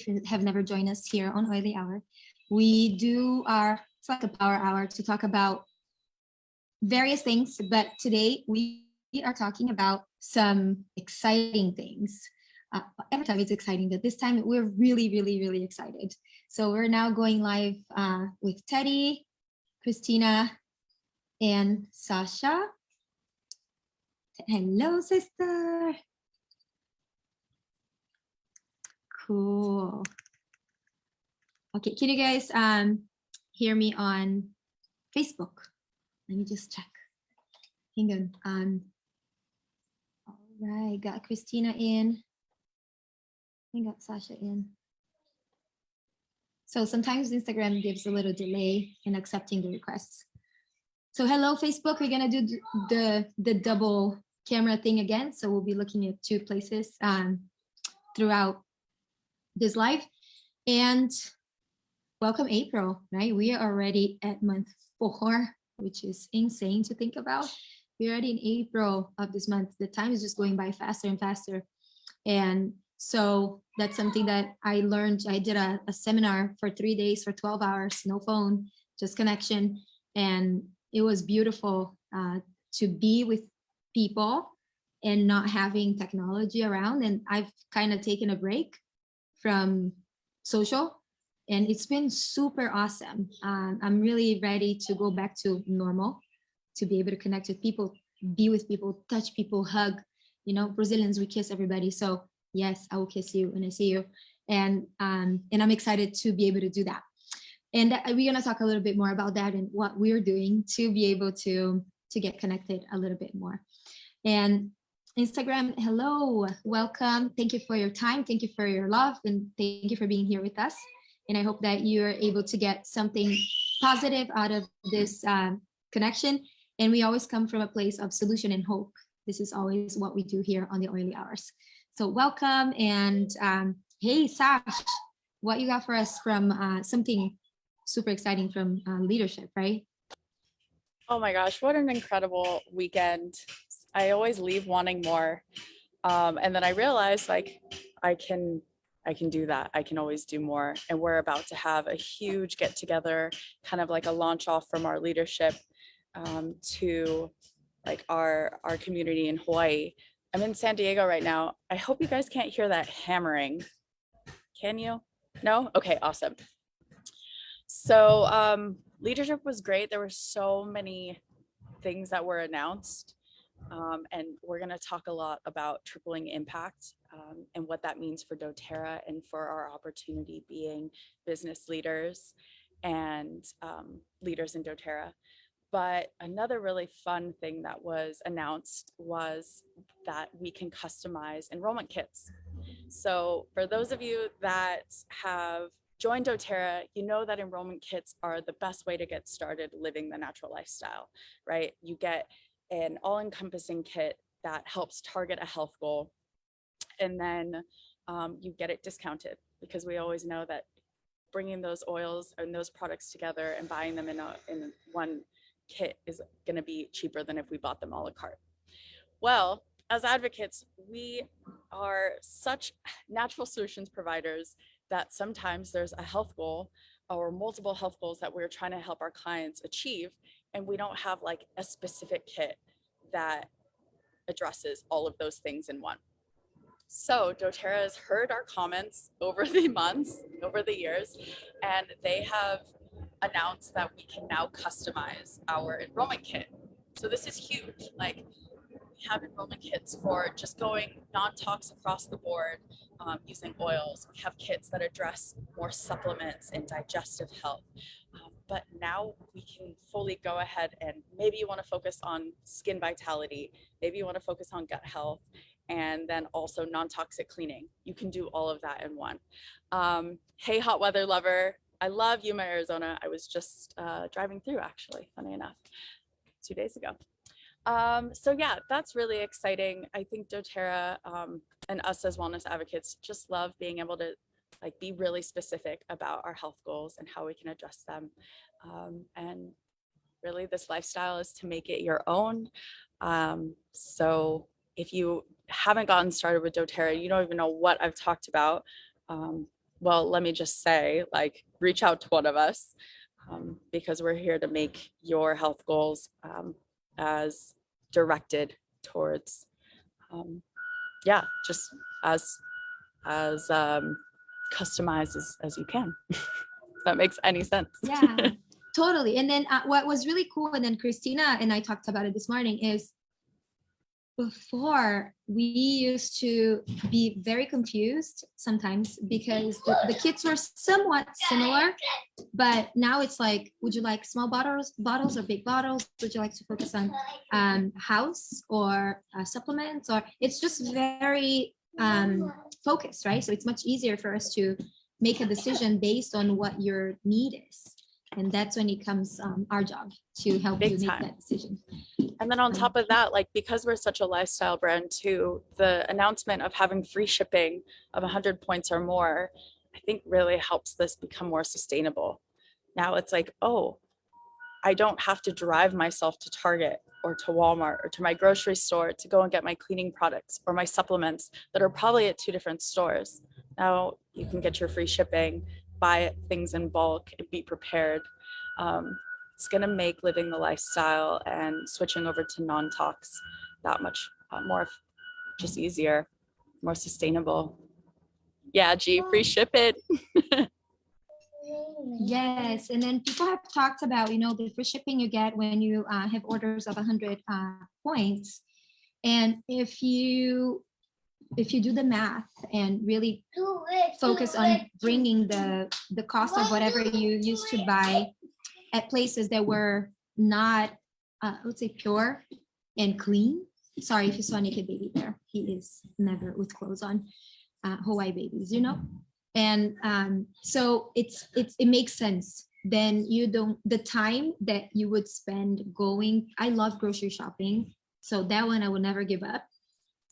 if you have never joined us here on Oily Hour. We do it's like a power hour to talk about various things, but today we are talking about some exciting things. Every time it's exciting, but this time we're really, really, really excited. So we're now going live with Teddy, Christina, and Sasha. Hello, sister. Cool. Okay, can you guys hear me on Facebook? Let me just check. Hang on. All right, got Christina in. I got Sasha in. So sometimes Instagram gives a little delay in accepting the requests. So hello, Facebook. We're gonna do the double camera thing again. So we'll be looking at two places throughout this live. And welcome April, right? We are already at month 4, which is insane to think about. We're already in April of this month. The time is just going by faster and faster. And so that's something that I learned. I did a seminar for 3 days for 12 hours, no phone, just connection. And it was beautiful to be with people and not having technology around. And I've kind of taken a break from social, and it's been super awesome. I'm really ready to go back to normal, to be able to connect with people, be with people, touch people, hug. You know, Brazilians, we kiss everybody. So yes, I will kiss you when I see you. And I'm excited to be able to do that. And we're gonna talk a little bit more about that and what we're doing to be able to get connected a little bit more. And Instagram, hello, welcome. Thank you for your time. Thank you for your love. And thank you for being here with us. And I hope that you're able to get something positive out of this connection. And we always come from a place of solution and hope. This is always what we do here on the Oily Hours. So welcome. And hey, Sash, what you got for us from something super exciting from leadership, right? Oh my gosh, what an incredible weekend. I always leave wanting more. And then I realized like I can do that. I can always do more. And we're about to have a huge get together, kind of like a launch off from our leadership to like our community in Hawaii. I'm in San Diego right now. I hope you guys can't hear that hammering. Can you? No? Okay, awesome. So leadership was great. There were so many things that were announced. And we're going to talk a lot about tripling impact and what that means for doTERRA and for our opportunity being business leaders and leaders in doTERRA. But another really fun thing that was announced was that we can customize enrollment kits. So for those of you that have joined doTERRA, you know that enrollment kits are the best way to get started living the natural lifestyle, right? You get an all-encompassing kit that helps target a health goal, and then you get it discounted, because we always know that bringing those oils and those products together and buying them in one kit is going to be cheaper than if we bought them a la carte. Well, as advocates, we are such natural solutions providers that sometimes there's a health goal or multiple health goals that we're trying to help our clients achieve, and we don't have like a specific kit that addresses all of those things in one. So doTERRA has heard our comments over the months, over the years, and they have announced that we can now customize our enrollment kit. So this is huge. Like, we have enrollment kits for just going non-tox across the board using oils. We have kits that address more supplements and digestive health. But now we can fully go ahead, and maybe you want to focus on skin vitality, maybe you want to focus on gut health, and then also non-toxic cleaning. You can do all of that in one. Hey, hot weather lover. I love Yuma, Arizona. I was just driving through, actually, funny enough, 2 days ago. So yeah, that's really exciting. I think doTERRA and us as wellness advocates just love being able to like be really specific about our health goals and how we can address them. And really this lifestyle is to make it your own. So if you haven't gotten started with doTERRA, you don't even know what I've talked about. well, let me just say, like, reach out to one of us, because we're here to make your health goals as directed towards, yeah, just as customized as you can. If that makes any sense. Yeah, totally. And then what was really cool, and then Christina and I talked about it this morning, is before we used to be very confused sometimes because the kits were somewhat similar, but now it's like, would you like small bottles or big bottles? Would you like to focus on house or supplements? Or it's just very focused, right? So it's much easier for us to make a decision based on what your need is. And that's when it comes our job to help Big you make time. that decision. And then on top of that, like, because we're such a lifestyle brand too, the announcement of having free shipping of 100 points or more, I think really helps this become more sustainable. Now it's like, oh, I don't have to drive myself to Target or to Walmart or to my grocery store to go and get my cleaning products or my supplements that are probably at 2 different stores. Now you can get your free shipping, buy things in bulk, and be prepared. It's going to make living the lifestyle and switching over to non-tox that much more just easier, more sustainable. Yeah, G, free ship it. Yes, and then people have talked about, you know, the free shipping you get when you have orders of 100 points. And if you do the math and really focus on bringing the cost of whatever you used to buy at places that were not, I would say, pure and clean. Sorry if you saw a naked baby there. He is never with clothes on. Hawaii babies, you know? And so it makes sense. Then you don't, the time that you would spend going, I love grocery shopping. So that one I will never give up.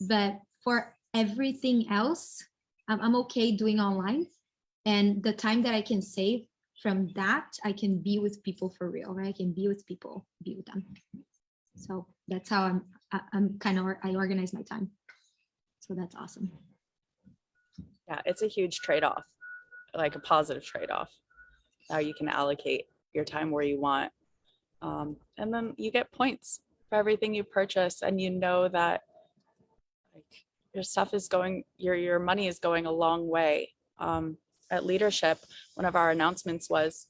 But for everything else, I'm okay doing online. And the time that I can save from that, I can be with people for real, right? I can be with people, be with them. So that's how I organize my time. So that's awesome. Yeah, it's a huge trade-off, like a positive trade-off. Now you can allocate your time where you want. And then you get points for everything you purchase, and you know that, like, your stuff is going, your money is going a long way. At Leadership, one of our announcements was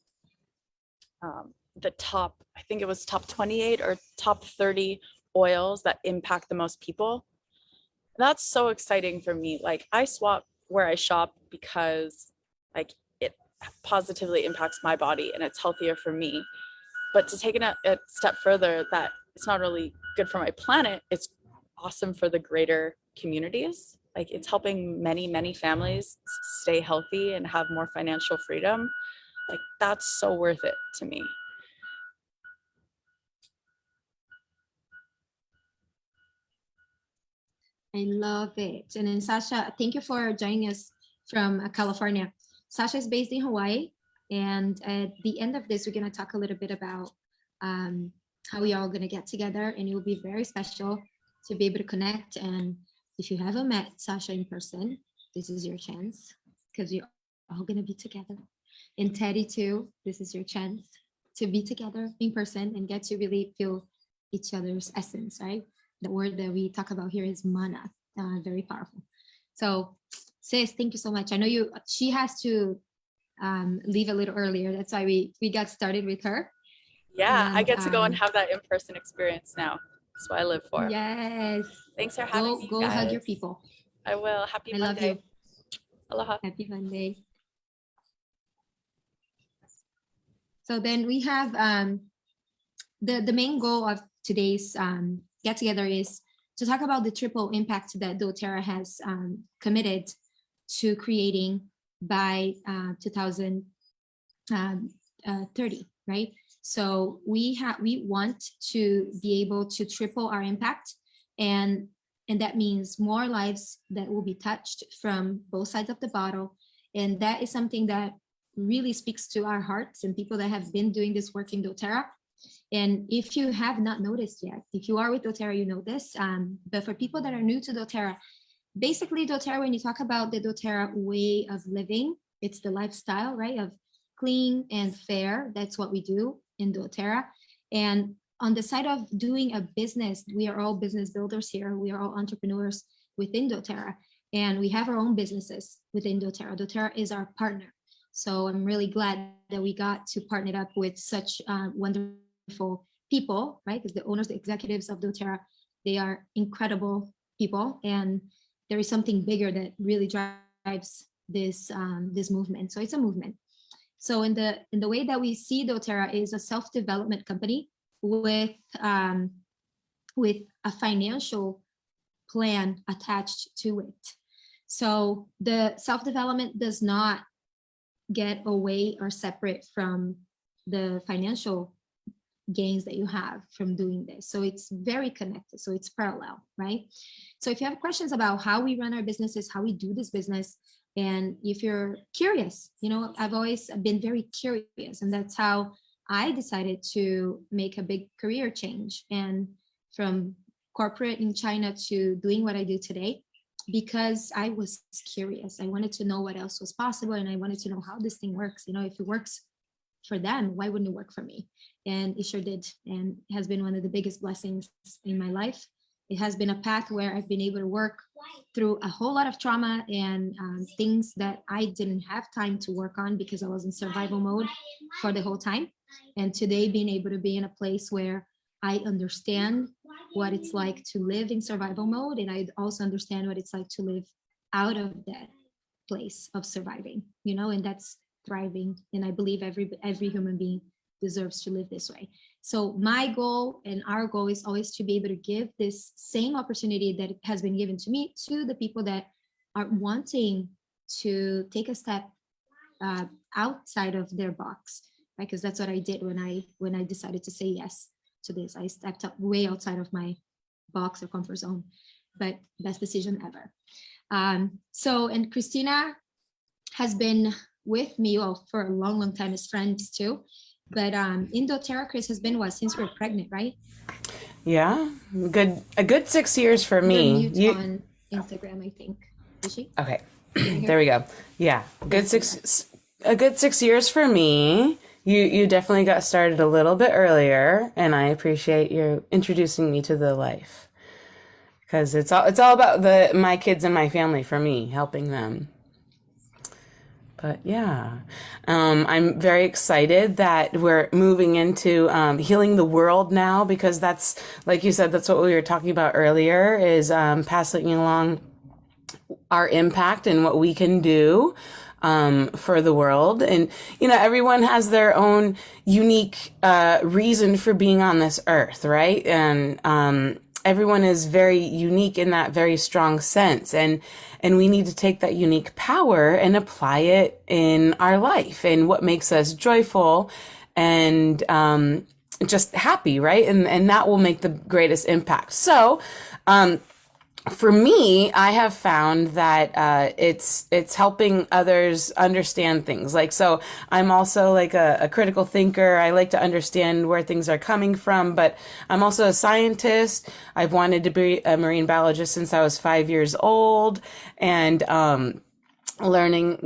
the top, I think it was top 28 or top 30 oils that impact the most people. That's so exciting for me. Like, I swap where I shop because, like, it positively impacts my body and it's healthier for me. But to take it a step further, that it's not really good for my planet, it's awesome for the greater communities. Like, it's helping many families stay healthy and have more financial freedom. Like, that's so worth it to me. I love it. And then Sasha, thank you for joining us from California. Sasha is based in Hawaii. And at the end of this, we're going to talk a little bit about how we all going to get together. And it will be very special to be able to connect. And if you haven't met Sasha in person, this is your chance, because you're all going to be together. And Teddy too, this is your chance to be together in person and get to really feel each other's essence, right? The word that we talk about here is mana, very powerful. So sis, thank you so much. I know she has to leave a little earlier. That's why we got started with her. Yeah, And, I get to go and have that in-person experience now. That's what I live for. Yes. Thanks for having me, Go guys. hug your people. I will. Happy Monday. Love you. Aloha. Happy Monday. So then we have the main goal of today's get together is to talk about the triple impact that doTERRA has committed to creating by 2030, right? So we want to be able to triple our impact, and that means more lives that will be touched from both sides of the bottle. And that is something that really speaks to our hearts and people that have been doing this work in doTERRA. And if you have not noticed yet, if you are with doTERRA, you know this. But for people that are new to doTERRA, basically doTERRA, when you talk about the doTERRA way of living, it's the lifestyle, right, of clean and fair. That's what we do in doTERRA. And on the side of doing a business, we are all business builders here. We are all entrepreneurs within doTERRA, and we have our own businesses within doTERRA. doTERRA is our partner. So I'm really glad that we got to partner up with such wonderful people, right? Because the owners, the executives of doTERRA, they are incredible people, and there is something bigger that really drives this this movement. So it's a movement. So in the way that we see doTERRA is a self-development company with a financial plan attached to it. So the self-development does not get away or separate from the financial gains that you have from doing this. So it's very connected. So it's parallel, right? So if you have questions about how we run our businesses, how we do this business, and if you're curious, I've always been very curious, and that's how I decided to make a big career change, and from corporate in China to doing what I do today, because I was curious. I wanted to know what else was possible, and I wanted to know how this thing works. If it works for them, why wouldn't it work for me? And it sure did, and it has been one of the biggest blessings in my life. It has been a path where I've been able to work through a whole lot of trauma and things that I didn't have time to work on because I was in survival mode for the whole time. And today, being able to be in a place where I understand what it's like to live in survival mode, and I also understand what it's like to live out of that place of surviving, and that's thriving. And I believe every human being deserves to live this way. So my goal and our goal is always to be able to give this same opportunity that has been given to me to the people that are wanting to take a step outside of their box, right? Because that's what I did when I decided to say yes to this. I stepped up way outside of my box or comfort zone, but best decision ever. And Christina has been with me for a long time as friends too. But in doTERRA, Chris, has been since we were pregnant, right? Yeah, a good 6 years for me. You're mute on Instagram, I think. Is she? Okay, there we go. Yeah, a good 6 years for me. You definitely got started a little bit earlier, and I appreciate you introducing me to the life, because it's all about my kids and my family for me, helping them. But yeah, I'm very excited that we're moving into healing the world now, because that's, like you said, that's what we were talking about earlier, is passing along our impact and what we can do for the world. And, everyone has their own unique reason for being on this earth, right? And everyone is very unique in that very strong sense. And we need to take that unique power and apply it in our life and what makes us joyful and just happy, right? And that will make the greatest impact. So, for me, I have found that it's helping others understand things. So I'm also like a critical thinker. I like to understand where things are coming from, but I'm also a scientist. I've wanted to be a marine biologist since I was 5 years old, and learning,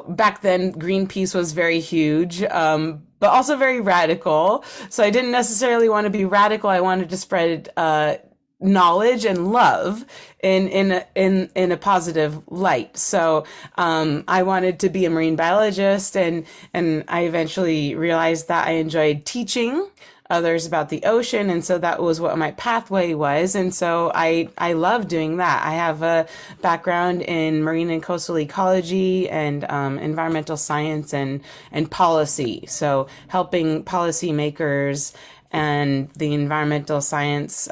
back then Greenpeace was very huge, but also very radical. So I didn't necessarily want to be radical. I wanted to spread knowledge and love in a positive light. So I wanted to be a marine biologist, and I eventually realized that I enjoyed teaching others about the ocean, and so that was what my pathway was. And so I love doing that. I have a background in marine and coastal ecology and environmental science and policy. So helping policymakers and the environmental science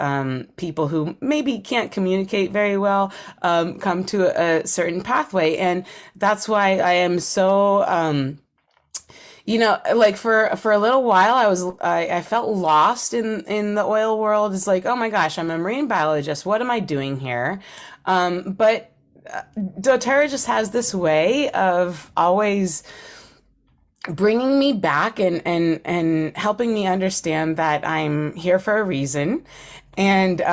people who maybe can't communicate very well come to a certain pathway. And that's why I am so for a little while I felt lost in the oil world. It's like, oh my gosh, I'm a marine biologist, what am I doing here? But doTERRA just has this way of always bringing me back and helping me understand that I'm here for a reason. And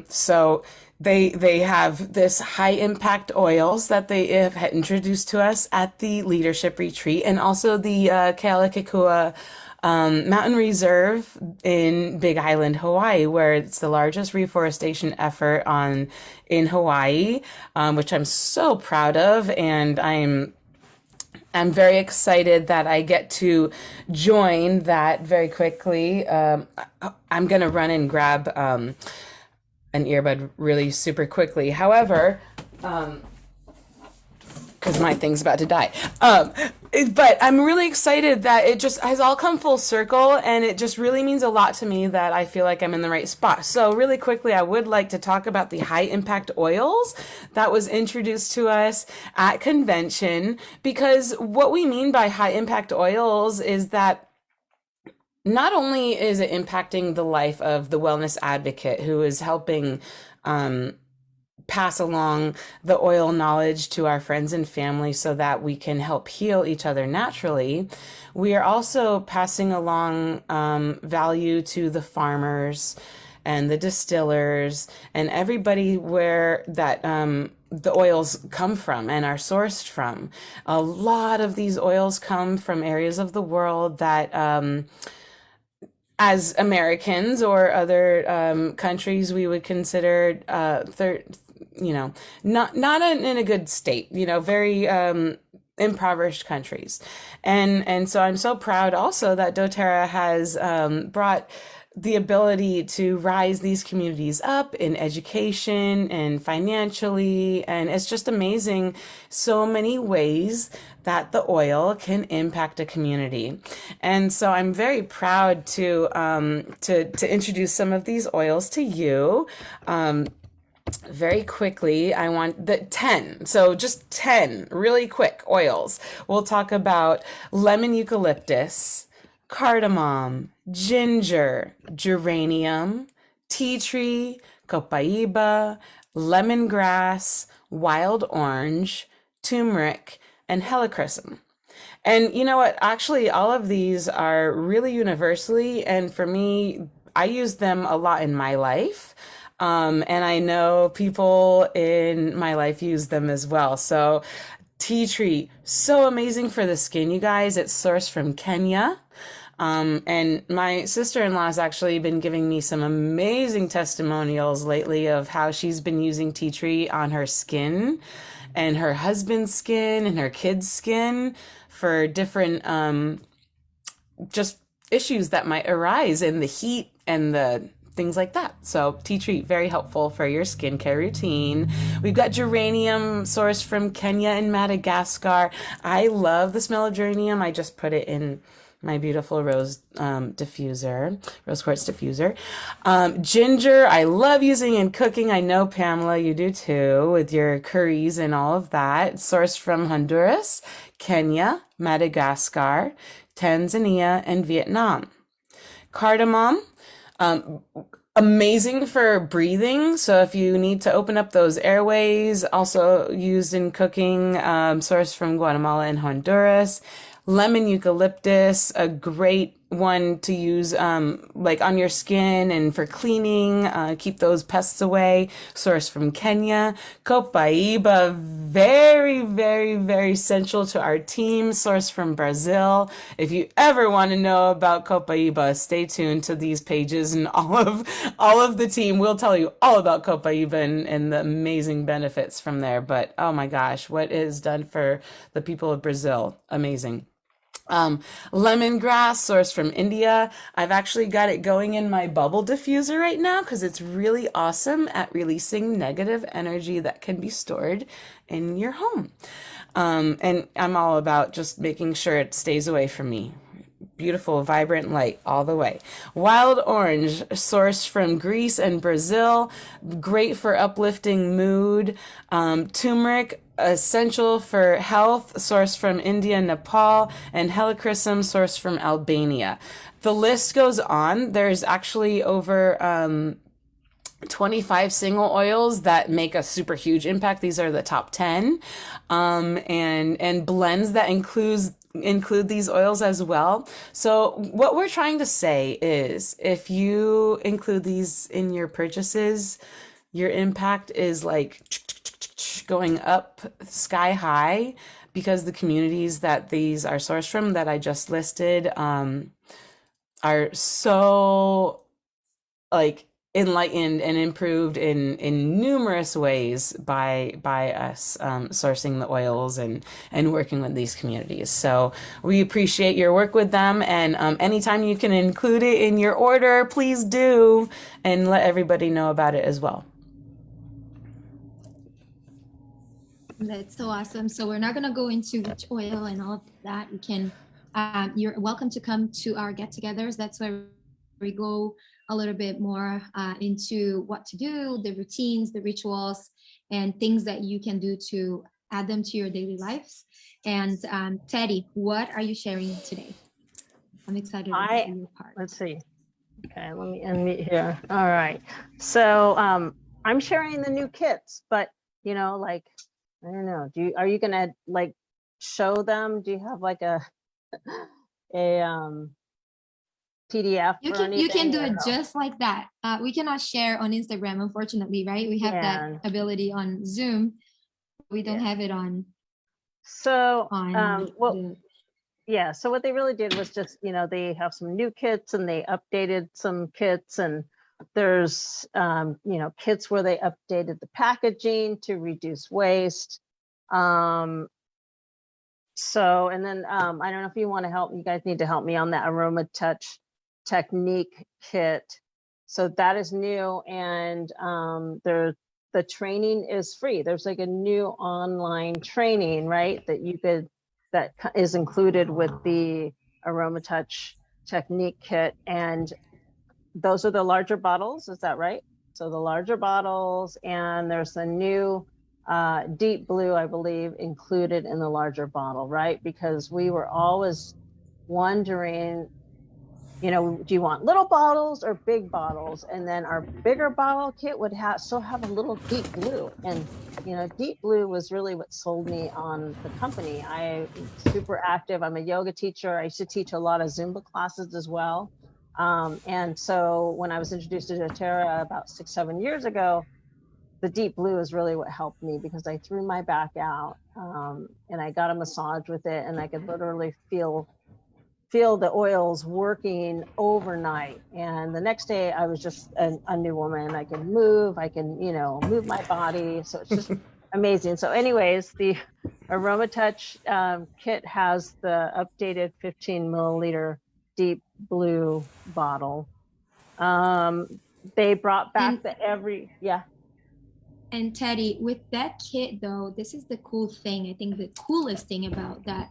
so They have this high impact oils that they have had introduced to us at the leadership retreat, and also the Kealakekua Mountain Reserve in Big Island, Hawaii, where it's the largest reforestation effort on in Hawaii, which I'm so proud of, and I'm very excited that I get to join that very quickly. I'm gonna run and grab an earbud really super quickly. However, because my thing's about to die. But I'm really excited that it just has all come full circle, and it just really means a lot to me that I feel like I'm in the right spot. So really quickly, I would like to talk about the high impact oils that was introduced to us at convention, because what we mean by high impact oils is that not only is it impacting the life of the wellness advocate who is helping pass along the oil knowledge to our friends and family so that we can help heal each other naturally, we are also passing along value to the farmers and the distillers and everybody where that the oils come from and are sourced from. A lot of these oils come from areas of the world that as Americans or other countries, we would consider not in a good state, very impoverished countries, and so I'm so proud also that DoTerra has brought the ability to rise these communities up in education and financially. And it's just amazing so many ways that the oil can impact a community. And so I'm very proud to introduce some of these oils to you. Very quickly, I want the 10. So just 10 really quick oils. We'll talk about lemon eucalyptus, cardamom, ginger, geranium, tea tree, copaiba, lemongrass, wild orange, turmeric, and helichrysum. And you know what? Actually, all of these are really universally, and for me, I use them a lot in my life. And I know people in my life use them as well. So tea tree, so amazing for the skin, you guys. It's sourced from Kenya. And my sister-in-law has actually been giving me some amazing testimonials lately of how she's been using tea tree on her skin and her husband's skin and her kids' skin for different just issues that might arise in the heat and the things like that. So tea tree, very helpful for your skincare routine. We've got geranium sourced from Kenya and Madagascar. I love the smell of geranium. I just put it in my beautiful rose diffuser, rose quartz diffuser. Ginger, I love using in cooking. I know, Pamela, you do too, with your curries and all of that. It's sourced from Honduras, Kenya, Madagascar, Tanzania, and Vietnam. Cardamom, amazing for breathing. So if you need to open up those airways, also used in cooking, sourced from Guatemala and Honduras. Lemon eucalyptus, a great one to use like on your skin and for cleaning, keep those pests away, sourced from Kenya. Copaiba, very, very, very essential to our team, sourced from Brazil. If you ever want to know about Copaiba, stay tuned to these pages, and all of the team will tell you all about Copaiba and the amazing benefits from there. But oh my gosh, what it is done for the people of Brazil, amazing. Lemongrass, sourced from India. I've actually got it going in my bubble diffuser right now because it's really awesome at releasing negative energy that can be stored in your home. And I'm all about just making sure it stays away from me. Beautiful, vibrant light all the way. Wild orange, sourced from Greece and Brazil. Great for uplifting mood. Turmeric, essential for health, sourced from India, Nepal, and helichrysum, sourced from Albania. The list goes on. There's actually over 25 single oils that make a super huge impact. These are the top 10. And blends that include these oils as well. So what we're trying to say is if you include these in your purchases, your impact is like going up sky high because the communities that these are sourced from that I just listed are so like enlightened and improved in numerous ways by us sourcing the oils and working with these communities. So we appreciate your work with them, and anytime you can include it in your order, please do, and let everybody know about it as well. That's so awesome. So we're not going to go into which oil and all of that. You can, you're welcome to come to our get-togethers. That's where we go a little bit more into what to do, the routines, the rituals, and things that you can do to add them to your daily lives. And Teddy, what are you sharing today? I'm excited about your part. Let's see. Okay, let me unmute here. All right. So I'm sharing the new kits, but you know, like, I don't know, are you gonna like show them? Do you have like a PDF You or can anything? you can do it just like that. We cannot share on Instagram, unfortunately, right? We have that ability on Zoom. We don't have it on. So on yeah, so what they really did was just, you know, they have some new kits and they updated some kits, and there's you know, kits where they updated the packaging to reduce waste. So, and then I don't know if you want to help, you guys need to help me on that Aroma Touch Technique kit. So that is new, and the training is free. There's like a new online training, right, that you could, that is included with the Aroma Touch Technique kit, and those are the larger bottles, is that right? So the larger bottles, and there's a new Deep Blue, I believe, included in the larger bottle, right? Because we were always wondering, you know, do you want little bottles or big bottles? And then our bigger bottle kit would still have a little Deep Blue. And, you know, Deep Blue was really what sold me on the company. I'm super active. I'm a yoga teacher. I used to teach a lot of Zumba classes as well. And so when I was introduced to doTERRA about 6-7 years ago, the Deep Blue is really what helped me, because I threw my back out and I got a massage with it, and I could literally feel the oils working overnight. And the next day I was just a new woman. I can move, I can, you know, move my body. So it's just amazing. So anyways, the Aroma Touch kit has the updated 15 milliliter Deep Blue bottle. They brought back yeah. And Teddy, with that kit though, this is the cool thing. I think the coolest thing about that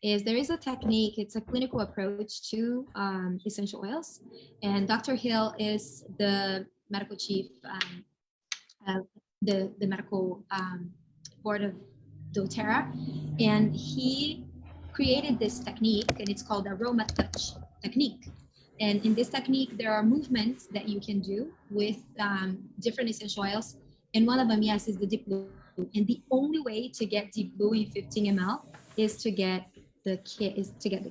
is there is a technique, it's a clinical approach to essential oils. And Dr. Hill is the medical chief of the medical board of doTERRA. And he created this technique, and it's called Aroma Touch Technique. And in this technique, there are movements that you can do with different essential oils. And one of them, yes, is the Deep Blue. And the only way to get Deep Blue in 15 ml is to get the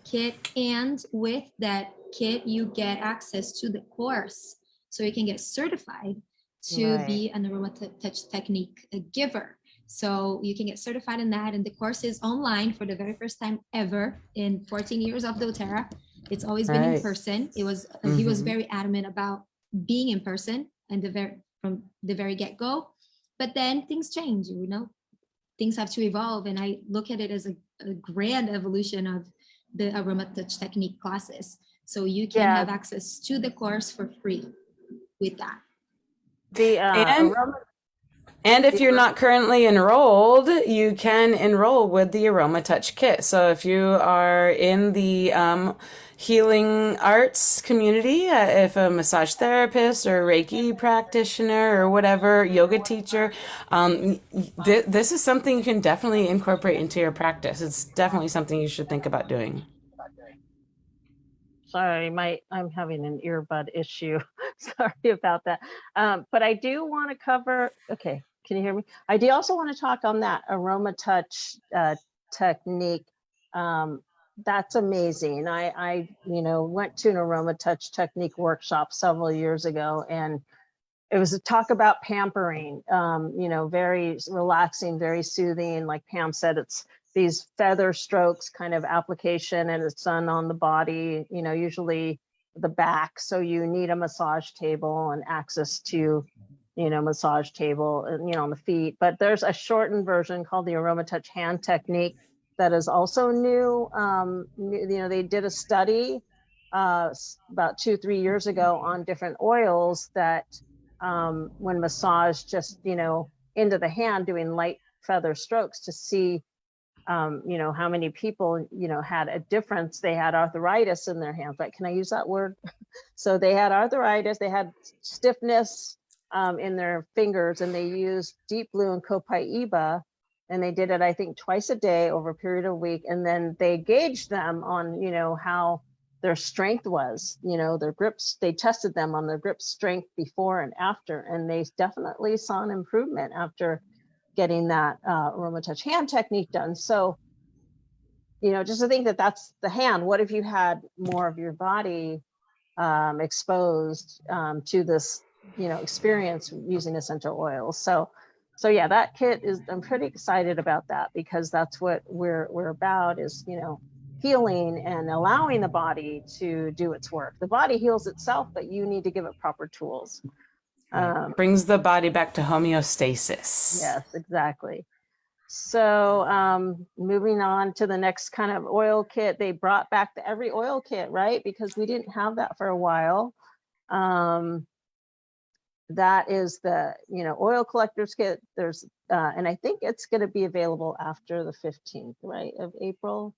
kit, and with that kit you get access to the course, so you can get certified to be an Aroma Touch Technique giver. So you can get certified in that, and the course is online for the very first time ever in 14 years of doTERRA. It's always been in person. It was he was very adamant about being in person, and from the very get-go. But then things change, you know, things have to evolve, and I look at it as a grand evolution of the Aroma Touch Technique classes. So you can have access to the course for free with that. And if you're not currently enrolled, you can enroll with the Aroma Touch kit. So if you are in the healing arts community, if a massage therapist or Reiki practitioner or whatever, yoga teacher, this is something you can definitely incorporate into your practice. It's definitely something you should think about doing. Sorry, I'm having an earbud issue. Sorry about that. But I do want to cover, okay, can you hear me? I do also want to talk on that Aroma Touch technique. That's amazing. I went to an Aroma Touch technique workshop several years ago, and it was a talk about pampering, you know, very relaxing, very soothing. Like Pam said, it's these feather strokes kind of application, and it's done on the body, you know, usually the back. So you need a massage table and access to, you know, massage table and, you know, on the feet. But there's a shortened version called the AromaTouch hand technique that is also new. You know, they did a study about 2-3 years ago on different oils that when massaged just, you know, into the hand, doing light feather strokes to see, you know, how many people, you know, had a difference. They had arthritis in their hands. Right? Can I use that word? So they had arthritis, they had stiffness in their fingers, and they used Deep Blue and Copaiba, and they did it, I think, twice a day over a period of a week. And then they gauged them on, you know, how their strength was, you know, their grips. They tested them on their grip strength before and after, and they definitely saw an improvement after getting that AromaTouch hand technique done. So, you know, just to think that that's the hand. What if you had more of your body exposed to this, you know, experience using essential oils? So yeah, that kit is, I'm pretty excited about that, because that's what we're about, is, you know, healing and allowing the body to do its work. The body heals itself, but you need to give it proper tools. Brings the body back to homeostasis. Yes, exactly. So moving on to the next kind of oil kit, they brought back the Every Oil kit, right? Because we didn't have that for a while. That is the, you know, oil collectors kit. There's, and I think it's going to be available after the 15th, right, of April.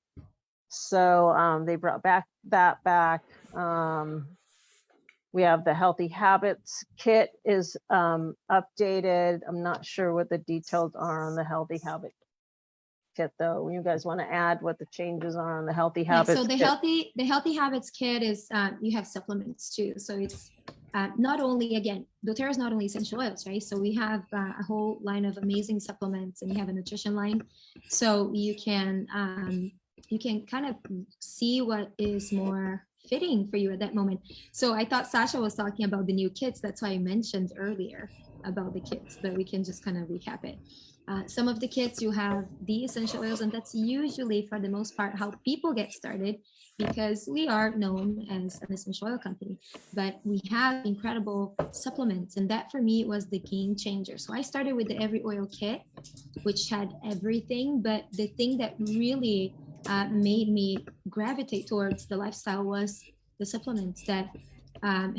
So they brought back that back. We have the Healthy Habits kit is updated. I'm not sure what the details are on the Healthy Habit kit, though. You guys want to add what the changes are on the Healthy Habits? So the Healthy Habits kit is, you have supplements too. So it's not only, again, doTERRA is not only essential oils, right? So we have a whole line of amazing supplements, and we have a nutrition line. So you can kind of see what is more fitting for you at that moment. So I thought Sasha was talking about the new kits. That's why I mentioned earlier about the kits, but we can just kind of recap it. Some of the kits, you have the essential oils, and that's usually, for the most part, how people get started, because we are known as an essential oil company, but we have incredible supplements, and that for me was the game changer. So I started with the Every Oil kit, which had everything, but the thing that really made me gravitate towards the lifestyle was the supplements that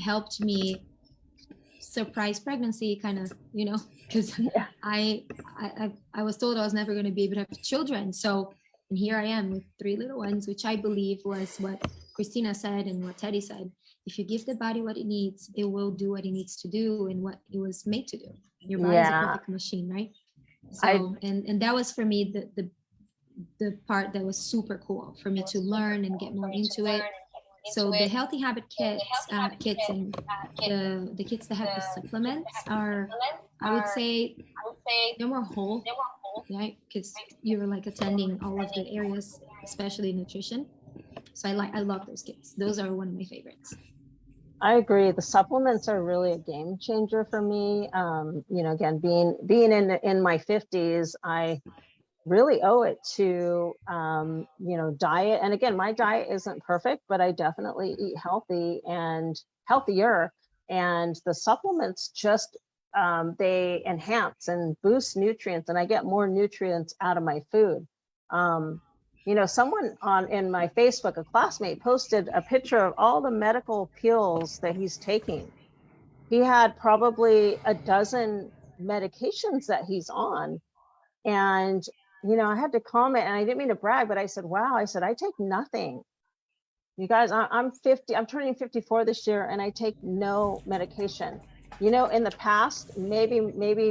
helped me surprise pregnancy, kind of, you know, because Yeah. I was told I was never going to be able to have children. So, and here I am with 3 little ones, which I believe was what Christina said and what Teddy said. If you give the body what it needs, it will do what it needs to do and what it was made to do. Your body is a perfect machine, right? So, and that was for me the part that was super cool for me to learn and get more into it. So the Healthy Habit kits and the kits that have the supplements are, I would say, they're more whole, right? Because you're like attending all of the areas, especially nutrition. So I love those kits. Those are one of my favorites. I agree. The supplements are really a game changer for me. You know, again, being in my 50s, I really owe it to, you know, diet. And again, my diet isn't perfect, but I definitely eat healthy and healthier. And the supplements just, they enhance and boost nutrients, and I get more nutrients out of my food. You know, someone in my Facebook, a classmate, posted a picture of all the medical pills that he's taking. He had probably a dozen medications that he's on. And, you know, I had to comment, and I didn't mean to brag, but I said, wow, I said, I take nothing. You guys, I'm 50, I'm turning 54 this year, and I take no medication. You know, in the past, maybe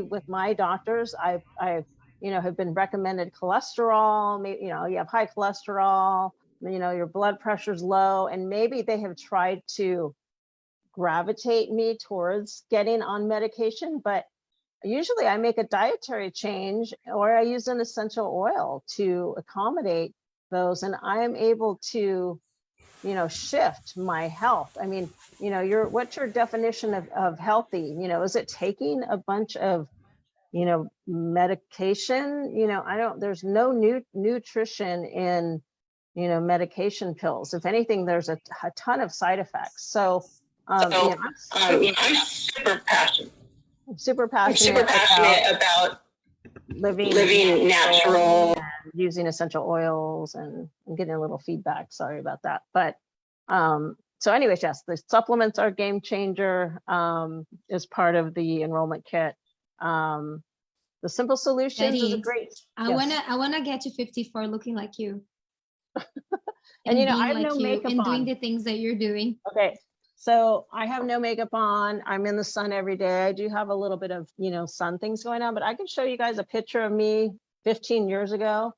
with my doctors, I've you know, have been recommended cholesterol, maybe, you know, you have high cholesterol, you know, your blood pressure's low, and maybe they have tried to gravitate me towards getting on medication, but usually I make a dietary change, or I use an essential oil to accommodate those, and I am able to shift my health? I mean, what's your definition of healthy? Is it taking a bunch of, medication? There's no nutrition in, medication pills. If anything, there's a ton of side effects. So, I'm super passionate about living natural and using essential oils, and I'm getting a little feedback. Sorry about that. But so anyways, yes, the supplements are a game changer, as part of the enrollment kit. The Simple Solutions is a Betty, great. I Yes. wanna get to 54 looking like you. And, being I have like no you makeup and on. doing the things that you're doing. Okay, so I have no makeup on. I'm in the sun every day. I do have a little bit of, sun things going on, but I can show you guys a picture of me 15 years ago.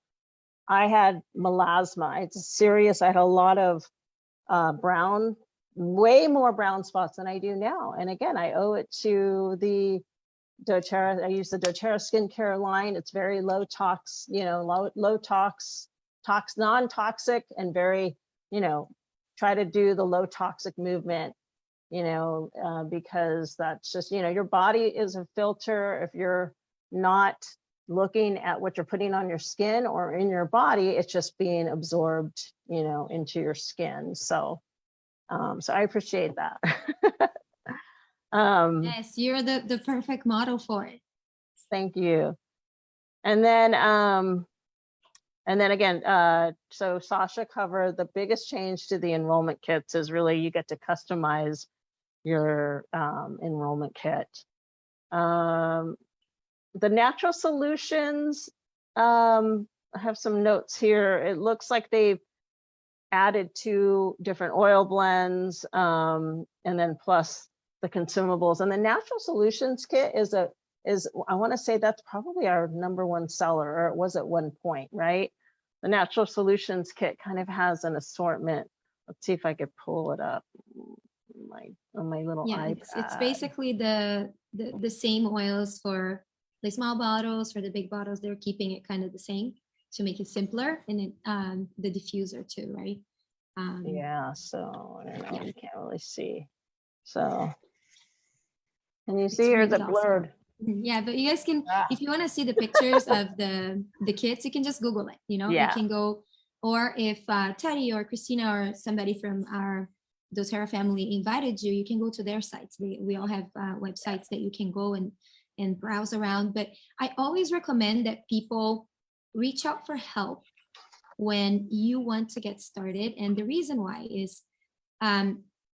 I had melasma. It's serious. I had a lot of brown, way more brown spots than I do now. And again, I owe it to the doTERRA. I use the doTERRA skincare line. It's very low tox, low tox, non-toxic, and very, try to do the low toxic movement, because that's just, your body is a filter. If you're not looking at what you're putting on your skin or in your body, it's just being absorbed, into your skin. So, so I appreciate that. Yes, you're the perfect model for it. Thank you. And then again, so Sasha covered the biggest change to the enrollment kits is really you get to customize your enrollment kit. The Natural Solutions, I have some notes here. It looks like they've added 2 different oil blends, and then plus the consumables. And the Natural Solutions kit is I want to say that's probably our #1 seller, or it was at one point, right? The Natural Solutions kit kind of has an assortment. Let's see if I could pull it up on my little Yeah, iPad. it's basically the same oils for the small bottles. For the big bottles, they're keeping it kind of the same to make it simpler, and then the diffuser too, right? Yeah, so I don't know, yeah. you can't really see. So can you It's see, or is really it awesome. blurred? Yeah, but you guys can, Ah. if you want to see the pictures of the kits, you can just Google it, you Yeah. can go, or if Teddy or Christina or somebody from our doTERRA family invited you, you can go to their sites. We all have websites that you can go and browse around. But I always recommend that people reach out for help when you want to get started. And the reason why is,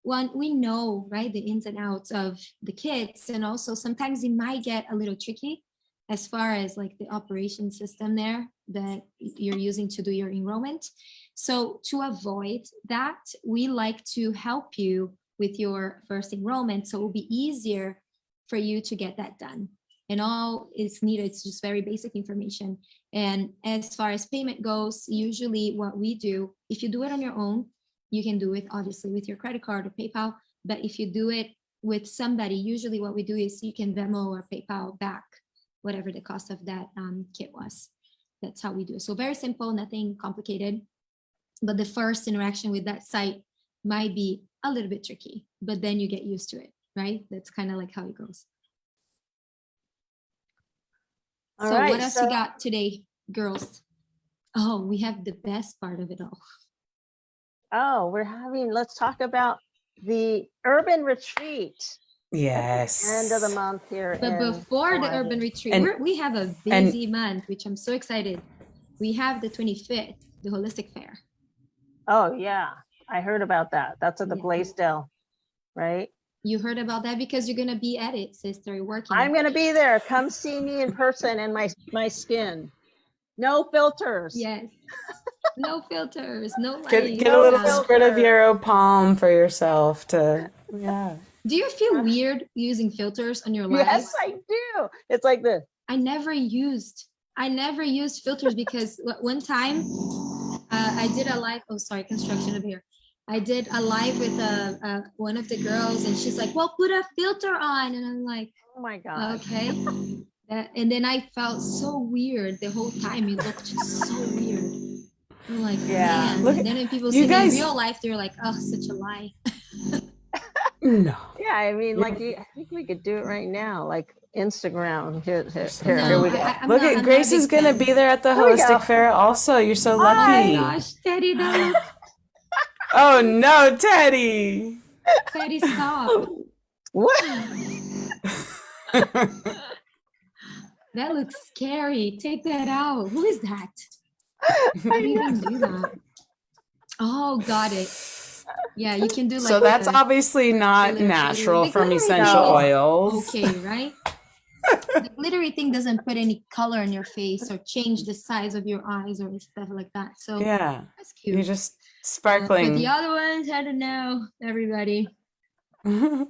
one, we know, right, the ins and outs of the kits, and also sometimes it might get a little tricky as far as like the operation system there that you're using to do your enrollment. So to avoid that, we like to help you with your first enrollment, so it will be easier for you to get that done. And all is needed is just very basic information. And as far as payment goes, usually what we do, if you do it on your own, you can do it obviously with your credit card or PayPal. But if you do it with somebody, usually what we do is you can Venmo or PayPal back whatever the cost of that kit was. That's how we do it. So very simple, nothing complicated. But the first interaction with that site might be a little bit tricky, but then you get used to it, right? That's kind of like how it goes. All So right, what else you got today, girls? Oh, we have the best part of it all. Oh, let's talk about the urban retreat. Yes. End of the month here. But before the urban retreat, we have a busy month, which I'm so excited. We have the 25th, the Holistic Fair. Oh yeah, I heard about that. That's at the Blaisdell, right? You heard about that because you're gonna be at it, sister. You're working. I'm gonna be there. Come see me in person and my skin. No filters. Yes. No filters. No lighting. Get a little squirt of Europalm for yourself to. Yeah. Do you feel weird using filters on your lives? Yes, I do. It's like this. I never used filters because one time I did a live. Oh, sorry, construction over here. I did a live with one of the girls, and she's like, "Well, put a filter on," and I'm like, "Oh my god." Okay. And then I felt so weird the whole time. It looked just so weird. I'm like, Yeah. man. Look And then when people you see me guys- in real life, they're like, oh, such a lie. No. Yeah, I mean, Yeah. like, I think we could do it right now, like Instagram. Here No, we go. I'm Look not- at I'm Grace not a is big gonna fan. be there at the There we holistic go. fair also. You're so Oh my lucky. gosh, Teddy, don't look. Oh no, Teddy. Teddy, stop. What? That looks scary. Take that out. Who is that? How do you even do that? Oh, got it. Yeah, you can do like So that's the obviously not glittery- natural the from glittery essential thing is oils. okay, right? The glittery thing doesn't put any color in your face or change the size of your eyes or stuff like that. So Yeah. that's cute. You're just But sparkling. the other ones, I don't know, everybody. That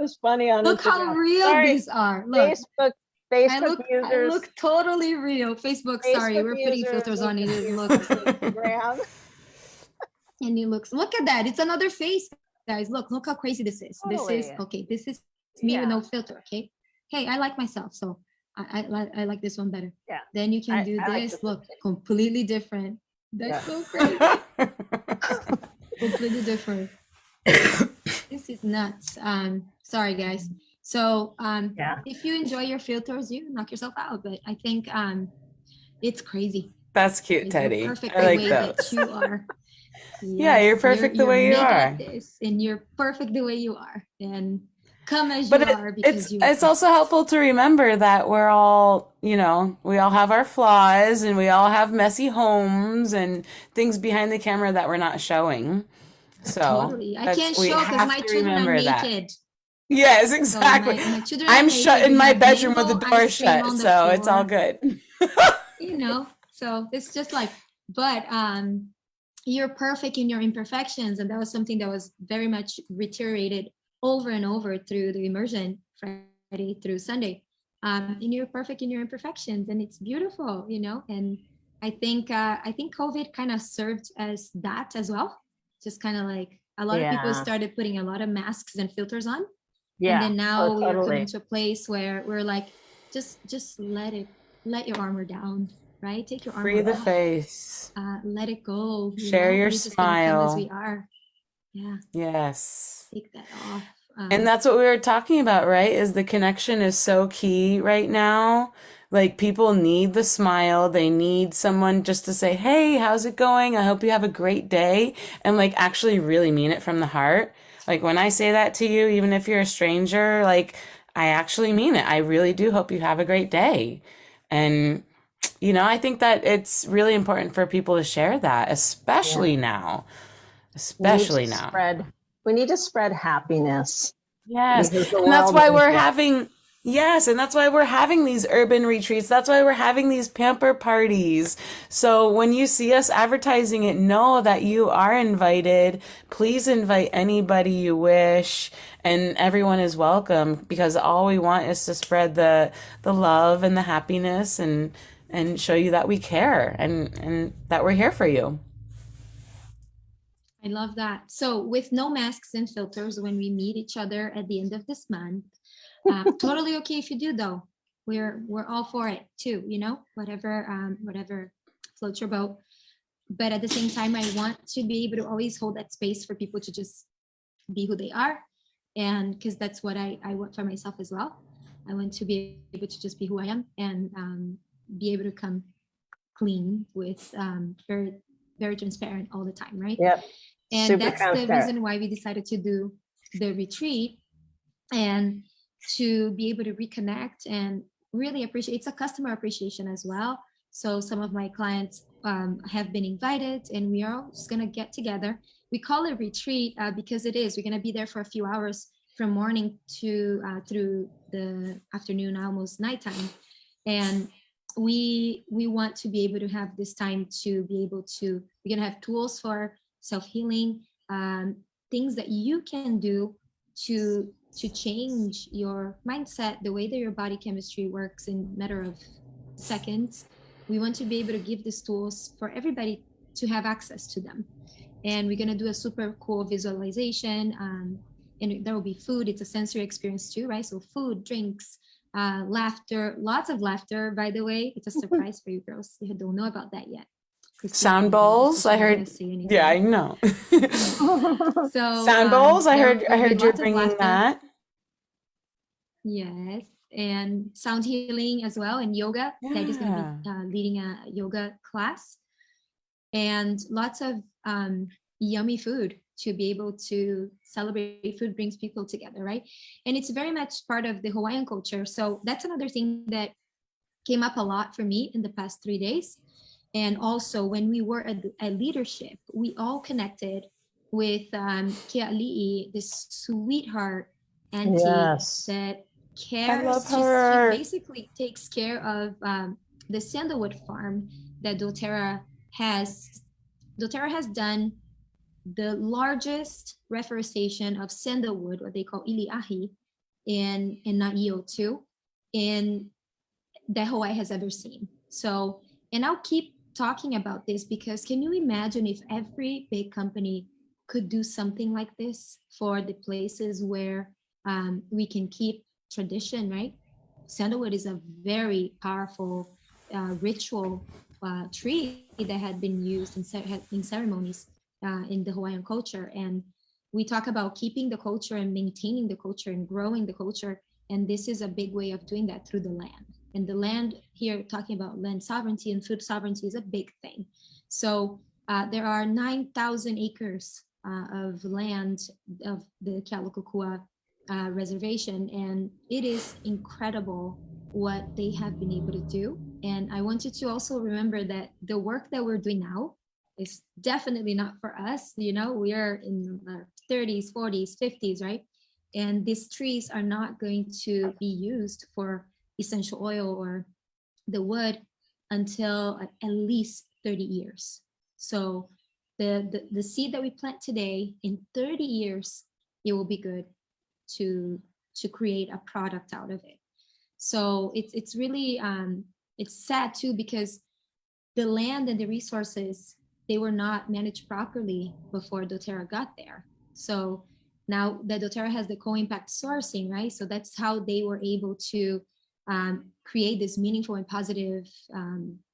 was funny on Look how Instagram. real Sorry, these are. Look, Facebook I users. look totally real. Facebook, sorry, Facebook we're putting users filters on need it. to It use looks Instagram. and it looks. Look at that. It's another face, guys. Look how crazy this is. This is Totally. okay. This is me Yeah. with no filter. Okay. Hey, I like myself, so I like this one better. Yeah. Then you can do I like this. this Look, one too. completely different. That's Yeah. so crazy. Completely different. This is nuts. Sorry guys. So Yeah. if you enjoy your filters, you knock yourself out. But I think it's crazy. That's cute, Like, Teddy. you're perfect I the like way those. that you are. Yeah, you're perfect the way you made are. like this, and you're perfect the way you are. And come as But you are because it's you are it's also helpful to remember that we're all, we all have our flaws and we all have messy homes and things behind the camera that we're not showing. So totally. I can't we show because have my to children are remember that. naked. Yes, So exactly. my children are I'm naked. shut in We my have bedroom with the mango door ice cream shut, on the so it's all floor. good. So it's just like, but you're perfect in your imperfections, and that was something that was very much reiterated over and over through the immersion Friday through Sunday. And you're perfect in your imperfections, and it's beautiful, and I think COVID kind of served as that as well. Just kind of like a lot of people Yeah. started putting a lot of masks and filters on, Yeah. and then now we're totally. coming to a place where we're like, just let your armor down, right? Take your armor Free the off. face. Let it go. Share your We're just gonna come as smile. we are. Yeah, Yes. take that off. And that's what we were talking about, right? Is the connection is so key right now. Like people need the smile. They need someone just to say, "Hey, how's it going? I hope you have a great day." And like actually really mean it from the heart. Like when I say that to you, even if you're a stranger, like I actually mean it. I really do hope you have a great day. And I think that it's really important for people to share that, especially now. Especially now. We need to spread happiness. Yes. Because the And that's world why needs we're it. having, yes, and that's why we're having these urban retreats. That's why we're having these pamper parties. So when you see us advertising it, know that you are invited. Please invite anybody you wish, and everyone is welcome, because all we want is to spread the love and the happiness and show you that we care and that we're here for you. I love that. So with no masks and filters, when we meet each other at the end of this month, totally okay if you do though. We're all for it too. Whatever floats your boat. But at the same time, I want to be able to always hold that space for people to just be who they are, and because that's what I want for myself as well. I want to be able to just be who I am and be able to come clean with very, very transparent all the time, right? Yep. And Super that's the transparent. reason why we decided to do the retreat, and to be able to reconnect and really appreciate. It's a customer appreciation as well. So some of my clients have been invited, and we are all just gonna get together. We call it retreat because it is. We're gonna be there for a few hours from morning to through the afternoon, almost nighttime, and we want to be able to have this time to be able to. We're gonna have tools for self-healing, things that you can do to change your mindset, the way that your body chemistry works in a matter of seconds. We want to be able to give these tools for everybody to have access to them. And we're going to do a super cool visualization, and there will be food. It's a sensory experience too, right? So food, drinks, laughter, lots of laughter, by the way. It's a surprise for you girls. You don't know about that yet. Sound bowls. I heard. Yeah, I know. So Sound bowls. I there heard. will I be heard you're lots of bringing laughter. that. Yes, and sound healing as well, and yoga. That is going to be leading a yoga class, and lots of yummy food to be able to celebrate. Food brings people together, right? And it's very much part of the Hawaiian culture. So that's another thing that came up a lot for me in the past 3 days. And also when we were at leadership, we all connected with Keali'i, this sweetheart auntie Yes. that cares. I love She her. basically takes care of the sandalwood farm that doTERRA has. doTERRA has done the largest reforestation of sandalwood, what they call iliahi, in Naio too, in that Hawaii has ever seen. So, and I'll keep talking about this because can you imagine if every big company could do something like this for the places where we can keep tradition, right? Sandalwood is a very powerful ritual tree that had been used in ceremonies in the Hawaiian culture. And we talk about keeping the culture and maintaining the culture and growing the culture. And this is a big way of doing that through the land. And the land here, talking about land sovereignty and food sovereignty, is a big thing. So there are 9,000 acres of land of the Kealakekua reservation, and it is incredible what they have been able to do. And I want you to also remember that the work that we're doing now is definitely not for us. You know, we are in our 30s, 40s, 50s, right? And these trees are not going to be used for essential oil or the wood until at least 30 years. So the seed that we plant today, in 30 years, it will be good to create a product out of it. So it's really it's sad too, because the land and the resources, they were not managed properly before doTERRA got there. So now that doTERRA has the co-impact sourcing, right? So that's how they were able to create this meaningful and positive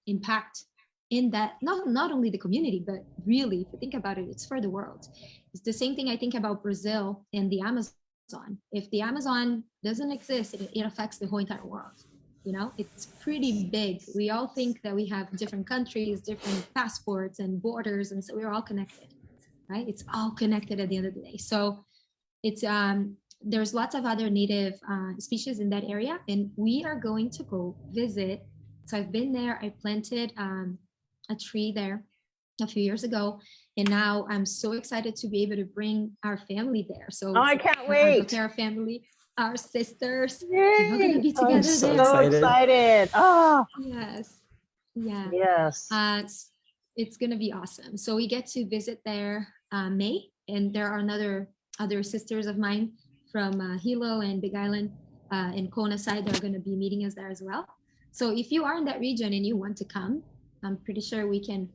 impact in that, not only the community, but really, if you think about it, it's for the world. It's the same thing I think about Brazil and the Amazon. If the Amazon doesn't exist, it affects the whole entire world. You know, it's pretty big. We all think that we have different countries, different passports and borders, and so we're all connected, right? It's all connected at the end of the day. So it's there's lots of other native species in that area, and we are going to go visit. So I've been there. I planted a tree there a few years ago, and now I'm so excited to be able to bring our family there. So Oh, I can't our wait. doTERRA family, our sisters, Yay. we're gonna be I'm together so there. so excited. Oh, Yes, yeah. yes. It's gonna be awesome. So we get to visit there May, and there are other sisters of mine from Hilo and Big Island and Kona side that are gonna be meeting us there as well. So if you are in that region and you want to come, I'm pretty sure we can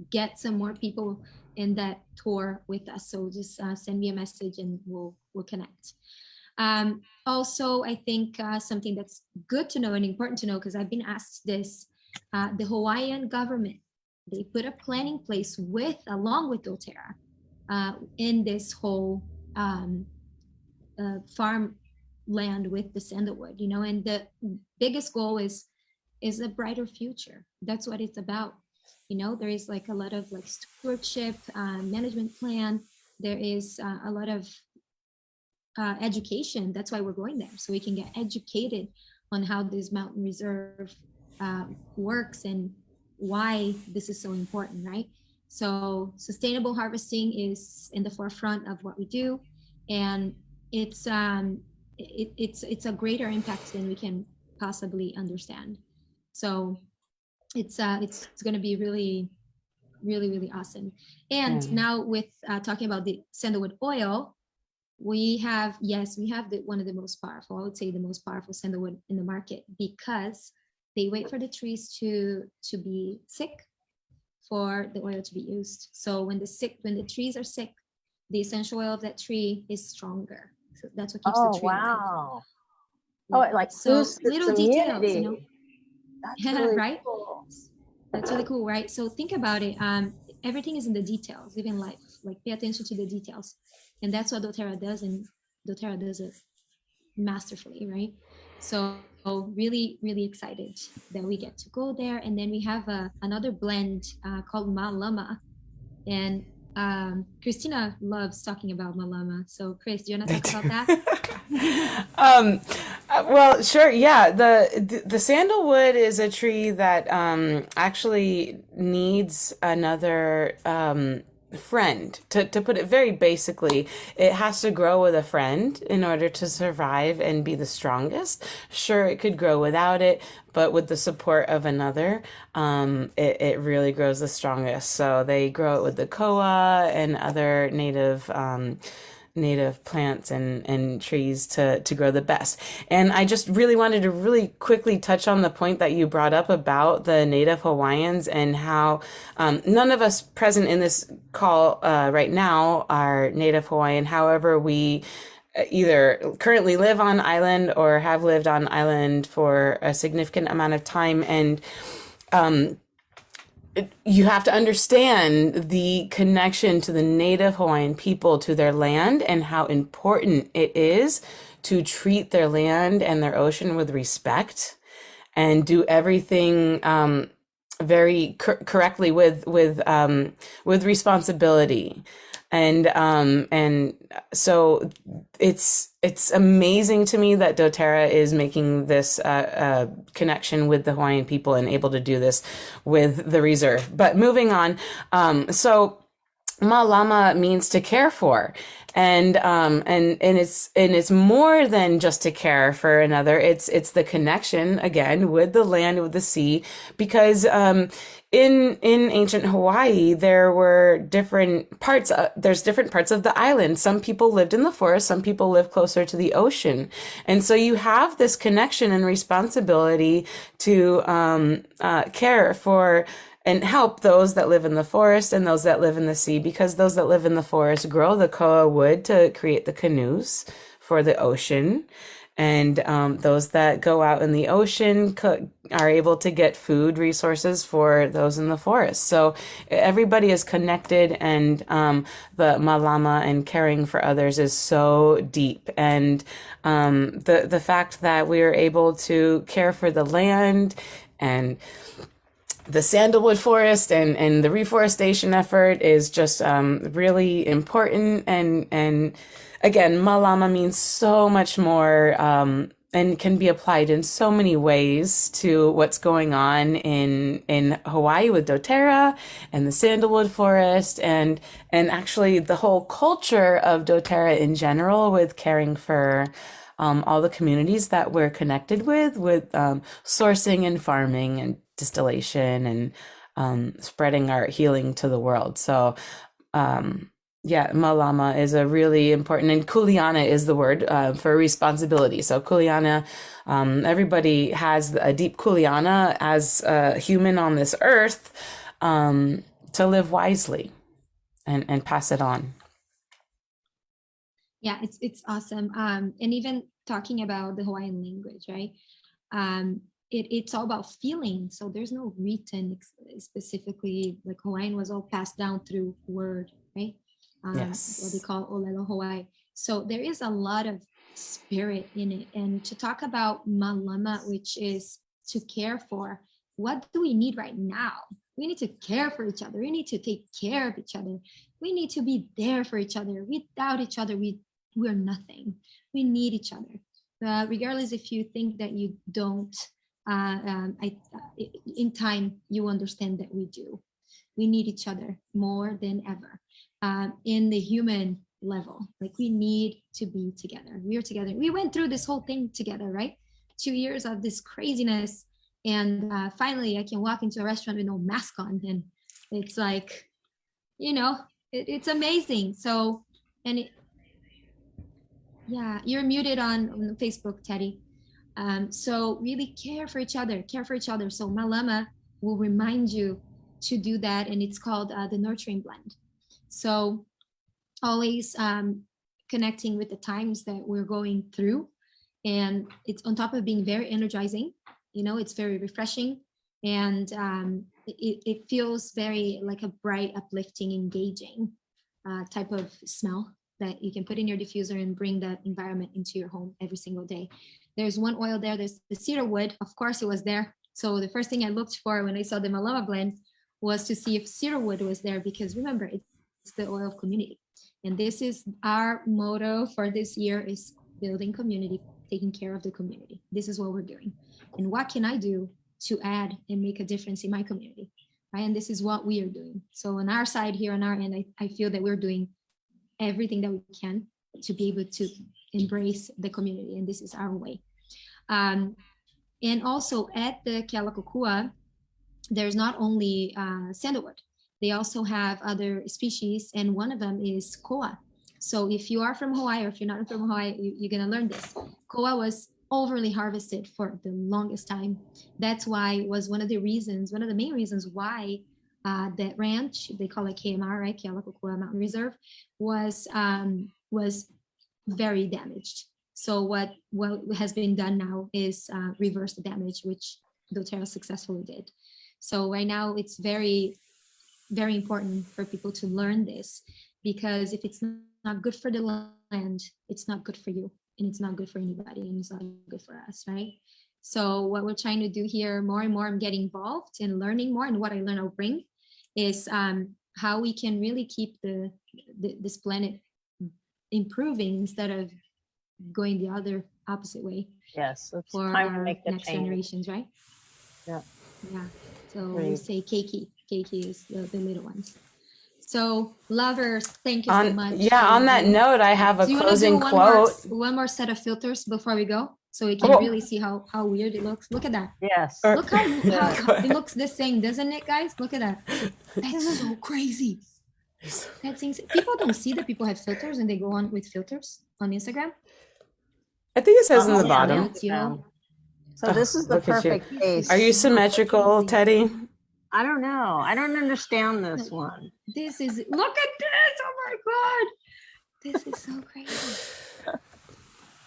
get some more people in that tour with us. So just send me a message and we'll connect. Also, I think something that's good to know and important to know, because I've been asked this, the Hawaiian government, they put a plan in place along with doTERRA in this whole farm land with the sandalwood, you know, and the biggest goal is a brighter future. That's what it's about. You know, there is like a lot of like stewardship, management plan. There is a lot of education. That's why we're going there, so we can get educated on how this mountain reserve works and why this is so important, right? So sustainable harvesting is in the forefront of what we do, and it's a greater impact than we can possibly understand. So it's going to be really, really, really awesome. And now with talking about the sandalwood oil, we have one of the most powerful, I would say the most powerful sandalwood in the market, because they wait for the trees to be sick for the oil to be used. So when the trees are sick, the essential oil of that tree is stronger. So that's what keeps the tree alive. Wow. Oh, it like So boosts the little details, immunity. That's really right? cool. That's really cool, right? So think about it. Everything is in the details, even life. Like pay attention to the details, and that's what DoTerra does, and DoTerra does it masterfully, right? So really, really excited that we get to go there, and then we have another blend called Malama, and Christina loves talking about Malama. So Chris, do you want to talk about that? Well, sure. Yeah. The sandalwood is a tree that actually needs another friend. To put it very basically, it has to grow with a friend in order to survive and be the strongest. Sure, it could grow without it, but with the support of another, it really grows the strongest. So they grow it with the koa and other native plants and trees to grow the best. And I just really wanted to really quickly touch on the point that you brought up about the native Hawaiians and how none of us present in this call right now are native Hawaiian. However, we either currently live on island or have lived on island for a significant amount of time. And you have to understand the connection to the native Hawaiian people to their land and how important it is to treat their land and their ocean with respect and do everything very correctly with responsibility. And so it's amazing to me that doTERRA is making this connection with the Hawaiian people and able to do this with the reserve. But moving on, so Malama means to care for, and it's more than just to care for another. It's the connection again with the land, with the sea, because in ancient Hawaii there were different parts. There's different parts of the island. Some people lived in the forest. Some people lived closer to the ocean, and so you have this connection and responsibility to care for and help those that live in the forest and those that live in the sea, because those that live in the forest grow the koa wood to create the canoes for the ocean. And those that go out in the ocean are able to get food resources for those in the forest. So everybody is connected, and the malama and caring for others is so deep. And the fact that we are able to care for the land and the sandalwood forest and the reforestation effort is just really important. And again, malama means so much more and can be applied in so many ways to what's going on in Hawaii with doTERRA and the sandalwood forest and actually the whole culture of doTERRA in general, with caring for all the communities that we're connected with sourcing and farming and distillation and spreading our healing to the world. So yeah, malama is a really important, and kuleana is the word for responsibility. So kuleana, everybody has a deep kuleana as a human on this earth to live wisely and pass it on. Yeah, it's awesome. And even talking about the Hawaiian language, right? It's all about feeling. So there's no written specifically, like Hawaiian was all passed down through word, right? Yes. What they call Olelo Hawaii. So there is a lot of spirit in it. And to talk about malama, which is to care for, what do we need right now? We need to care for each other. We need to take care of each other. We need to be there for each other. Without each other, we're nothing. We need each other. Regardless if you think that you don't, in time, you understand that we do. We need each other more than ever. In the human level, like we need to be together. We're together. We went through this whole thing together, right? 2 years of this craziness. And finally, I can walk into a restaurant with no mask on. And it's like, it's amazing. So, yeah, you're muted on Facebook, Teddy. So really care for each other. So malama will remind you to do that. And it's called the nurturing blend. So always connecting with the times that we're going through And it's on top of being very energizing, it's very refreshing. And it feels very like a bright, uplifting, engaging type of smell that you can put in your diffuser and bring that environment into your home every single day. There's one oil there, there's the cedar wood. Of course it was there. So the first thing I looked for when I saw the Malama blend was to see if cedar wood was there, because remember, it's the oil of community. And this is our motto for this year, is building community, taking care of the community. This is what we're doing. And what can I do to add and make a difference in my community, right? And this is what we are doing. So on our side here, on our end, I feel that we're doing everything that we can to be able to embrace the community, and this is our way. And also at the Kealakekua, there's not only sandalwood, they also have other species, and one of them is koa. So if you are from Hawaii, or if you're not from Hawaii, you're gonna learn this. Koa was overly harvested for the longest time. That's why it was one of the main reasons why that ranch, they call it KMR, right? Kealakekua Mountain Reserve, was very damaged. So what has been done now is reverse the damage, which doTERRA successfully did. So right now it's very, very important for people to learn this, because if it's not good for the land, it's not good for you, and it's not good for anybody, and it's not good for us, right? So what we're trying to do here, more and more, I'm getting involved and learning more, and what I learn I'll bring, is how we can really keep this planet improving instead of going the other opposite way. Yes, it's For time to our make the next change. generations, right? Yeah. Yeah. So we Great. say keiki. Keiki is the little ones. So lovers, thank you so much. Yeah, on that note, I have a Do you want to do closing one quote. one more set of filters before we go, so we can Oh. really see how weird it looks? Look at that. Yes. Or- Look how Yeah. it looks the same, doesn't it, guys? Look at that. That's so crazy. That's insane. People don't see that people have filters and they go on with filters on Instagram. I think it says in Oh, the yeah, bottom. That's yo. So this is the Look at you. perfect face. Are you symmetrical, Teddy? I don't know. I don't understand this one. This is, look at this. Oh my God. This is so crazy.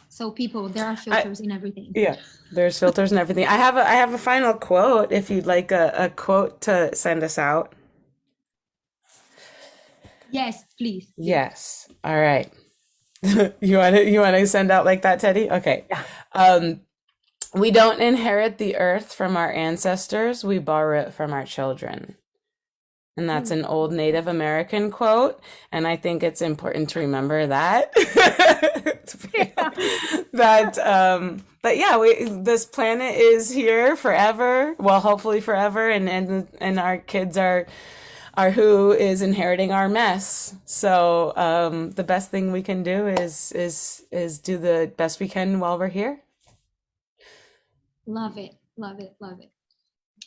So people, there are filters in everything. Yeah, there's filters and everything. I have a final quote if you'd like a quote to send us out. Yes, please. Yes. All right. You want to send out like that, Teddy? Okay. Yeah. We don't inherit the earth from our ancestors, we borrow it from our children. And that's an old Native American quote, and I think it's important to remember that. But yeah, this planet is here forever. Well, hopefully forever, and our kids are who is inheriting our mess. So the best thing we can do is do the best we can while we're here. Love it. Love it. Love it.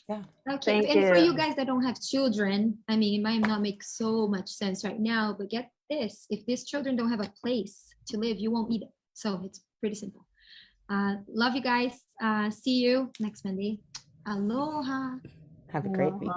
Yeah. Okay. Thank And for you you. guys that don't have children, I mean, it might not make so much sense right now, but get this. If these children don't have a place to live, you won't eat it. So it's pretty simple. Love you guys. See you next Monday. Aloha. Have a great week.